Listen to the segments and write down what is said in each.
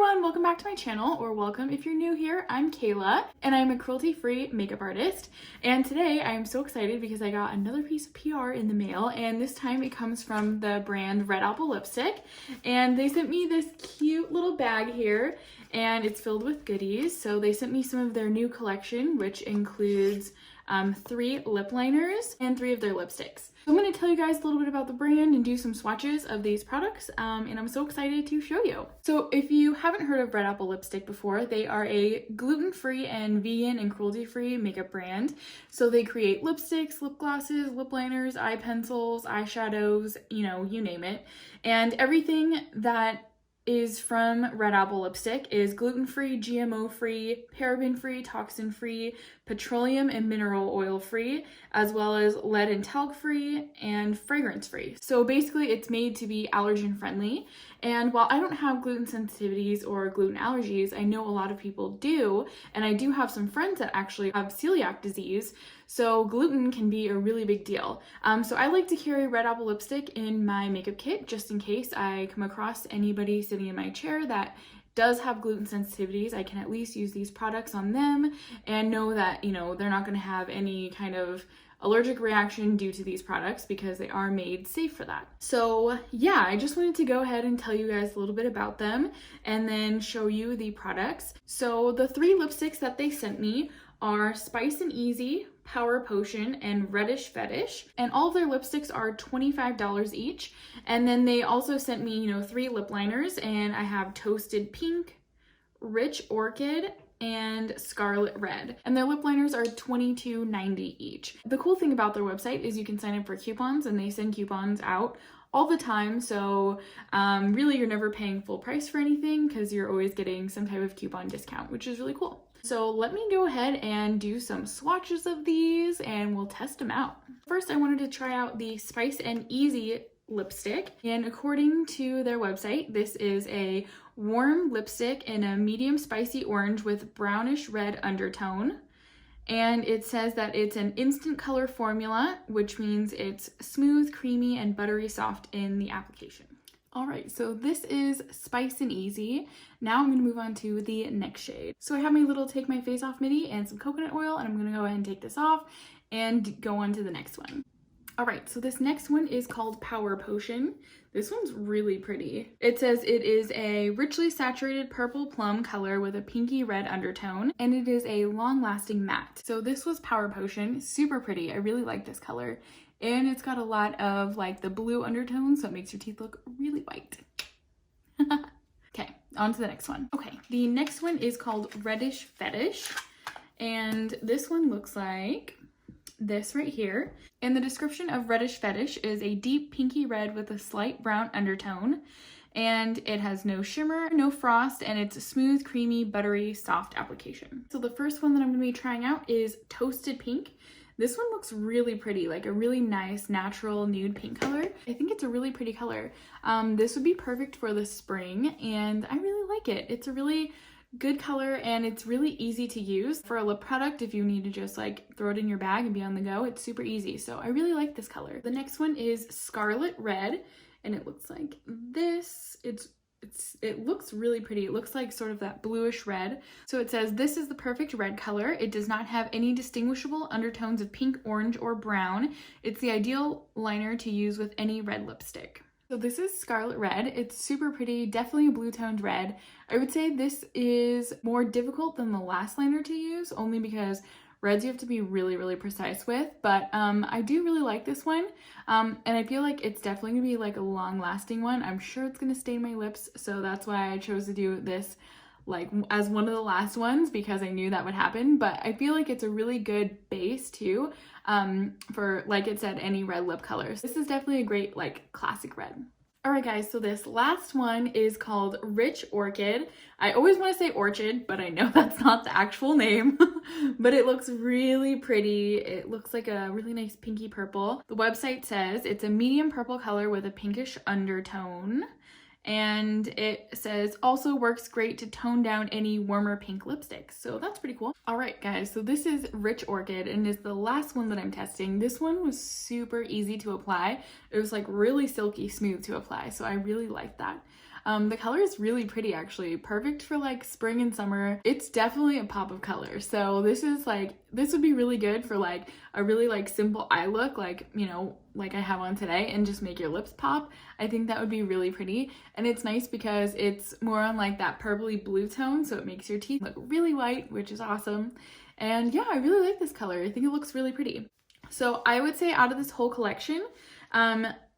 everyone, welcome back to my channel, or welcome if you're new here. I'm Kayla and I'm a cruelty-free makeup artist, and today I am so excited because I got another piece of PR in the mail, and this time it comes from the brand Red Apple Lipstick, and they sent me this cute little bag here and it's filled with goodies. So they sent me some of their new collection, which includes 3 lip liners and 3 of their lipsticks. So I'm going to tell you guys a little bit about the brand and do some swatches of these products, and I'm so excited to show you. So if you haven't heard of Red Apple Lipstick before, they are a gluten-free and vegan and cruelty-free makeup brand. So they create lipsticks, lip glosses, lip liners, eye pencils, eyeshadows, you name it. And everything that is from Red Apple Lipstick is gluten-free, GMO-free, paraben-free, toxin-free, petroleum and mineral oil-free, as well as lead and talc-free and fragrance-free. So basically it's made to be allergen-friendly. And while I don't have gluten sensitivities or gluten allergies, I know a lot of people do, and I do have some friends that actually have celiac disease, so gluten can be a really big deal. So I like to carry Red Apple Lipstick in my makeup kit just in case I come across anybody sitting in my chair that does have gluten sensitivities. I can at least use these products on them and know that, they're not going to have any kind of allergic reaction due to these products because they are made safe for that. So yeah, I just wanted to go ahead and tell you guys a little bit about them and then show you the products. So the 3 lipsticks that they sent me are Spice and Easy, Power Potion, and Reddish Fetish, and all of their lipsticks are $25 each. And then they also sent me 3 lip liners, and I have Toasted Pink, Rich Orchid, and Scarlet Red, and their lip liners are $22.90 each. The cool thing about their website is you can sign up for coupons, and they send coupons out all the time, so really you're never paying full price for anything because you're always getting some type of coupon discount, which is really cool. So let me go ahead and do some swatches of these and we'll test them out. First, I wanted to try out the Spice and Easy lipstick, and according to their website, this is a warm lipstick in a medium spicy orange with brownish red undertone. And it says that it's an instant color formula, which means it's smooth, creamy, and buttery soft in the application. All right, so this is Spice and Easy. Now I'm going to move on to the next shade. So I have my little Take My Face Off midi and some coconut oil, and I'm going to go ahead and take this off and go on to the next one. All right, so this next one is called Power Potion. This one's really pretty. It says it is a richly saturated purple plum color with a pinky red undertone, and it is a long-lasting matte. So this was Power Potion, super pretty. I really like this color. And it's got a lot of like the blue undertone, so it makes your teeth look really white. Okay, on to the next one. Okay, the next one is called Reddish Fetish, and this one looks like this right here. And the description of Reddish Fetish is a deep pinky red with a slight brown undertone, and it has no shimmer, no frost, and it's a smooth, creamy, buttery, soft application. So the first one that I'm going to be trying out is Toasted Pink. This one looks really pretty, like a really nice natural nude pink color. I think it's a really pretty color. This would be perfect for the spring, and I really like it. It's a really good color, and it's really easy to use for a lip product. If you need to just like throw it in your bag and be on the go, it's super easy. So I really like this color. The next one is Scarlet Red, and it looks like this. It looks really pretty. It looks like sort of that bluish red. So it says this is the perfect red color. It does not have any distinguishable undertones of pink, orange, or brown. It's the ideal liner to use with any red lipstick. So this is Scarlet Red. It's super pretty, definitely a blue toned red. I would say this is more difficult than the last liner to use, only because reds you have to be really, really precise with, but I do really like this one, and I feel like it's definitely gonna be like a long-lasting one. I'm sure it's gonna stain my lips, so that's why I chose to do this like as one of the last ones, because I knew that would happen. But I feel like it's a really good base too, for, like it said, any red lip colors. This is definitely a great like classic red. Alright guys, so this last one is called Rich Orchid. I always want to say Orchid, but I know that's not the actual name. But it looks really pretty. It looks like a really nice pinky purple. The website says it's a medium purple color with a pinkish undertone. And it says also works great to tone down any warmer pink lipsticks. So that's pretty cool. All right, guys, so this is Rich Orchid and is the last one that I'm testing. This one was super easy to apply. It was like really silky smooth to apply, so I really liked that. The color is really pretty actually, perfect for like spring and summer. It's definitely a pop of color. So this would be really good for like a really like simple eye look, like, you know, like I have on today, and just make your lips pop. I think that would be really pretty. And it's nice because it's more on like that purpley blue tone, so it makes your teeth look really white, which is awesome. And yeah, I really like this color. I think it looks really pretty. So I would say out of this whole collection,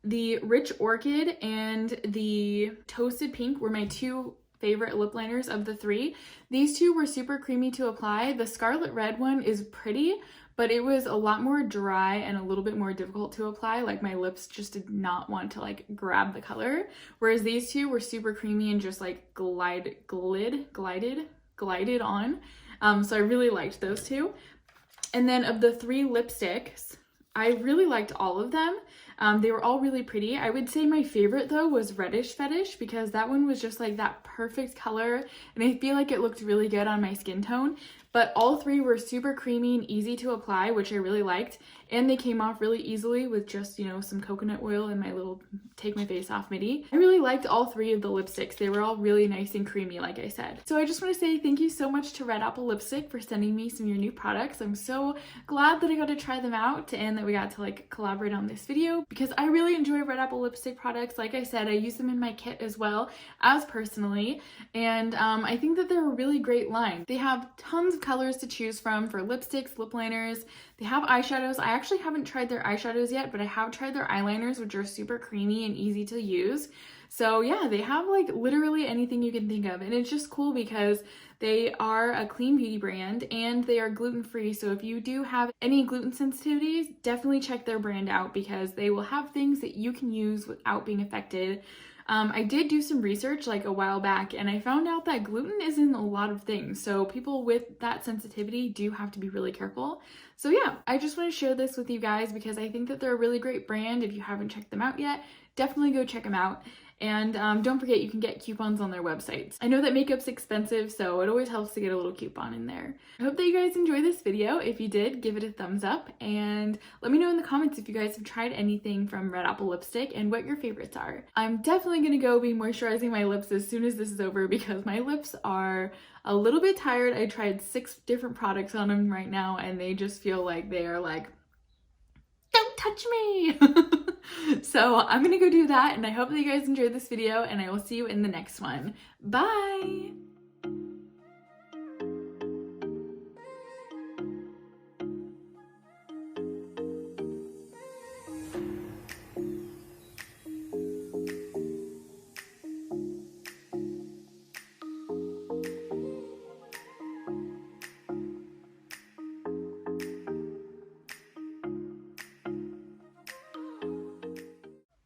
the Rich Orchid and the Toasted Pink were my two favorite lip liners of the three. These two were super creamy to apply. The Scarlet Red one is pretty, but it was a lot more dry and a little bit more difficult to apply. Like my lips just did not want to like grab the color. Whereas these two were super creamy and just like glided on. So I really liked those two. And then of the three lipsticks, I really liked all of them. They were all really pretty. I would say my favorite though was Reddish Fetish, because that one was just like that perfect color, and I feel like it looked really good on my skin tone. But all three were super creamy and easy to apply, which I really liked. And they came off really easily with just, you know, some coconut oil and my little take my face off midi. I really liked all three of the lipsticks. They were all really nice and creamy, like I said. So I just want to say thank you so much to Red Apple Lipstick for sending me some of your new products. I'm so glad that I got to try them out and that we got to like collaborate on this video, because I really enjoy Red Apple Lipstick products. Like I said, I use them in my kit as well as personally. And I think that they're a really great line. They have tons of colors to choose from for lipsticks, lip liners. They have eyeshadows. I actually haven't tried their eyeshadows yet, but I have tried their eyeliners, which are super creamy and easy to use. So yeah, they have like literally anything you can think of. And it's just cool because they are a clean beauty brand and they are gluten-free. So if you do have any gluten sensitivities, definitely check their brand out, because they will have things that you can use without being affected. I did do some research like a while back, and I found out that gluten is in a lot of things. So people with that sensitivity do have to be really careful. So yeah, I just want to share this with you guys because I think that they're a really great brand. If you haven't checked them out yet, definitely go check them out. And don't forget, you can get coupons on their websites. I know that makeup's expensive, so it always helps to get a little coupon in there. I hope that you guys enjoyed this video. If you did, give it a thumbs up, and let me know in the comments if you guys have tried anything from Red Apple Lipstick and what your favorites are. I'm definitely gonna go be moisturizing my lips as soon as this is over, because my lips are a little bit tired. I tried 6 different products on them right now, and they just feel like they are like, don't touch me. So I'm gonna go do that, and I hope that you guys enjoyed this video, and I will see you in the next one. Bye!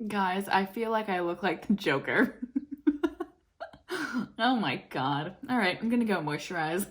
Guys, I feel like I look like the Joker. Oh my god. All right, I'm gonna go moisturize.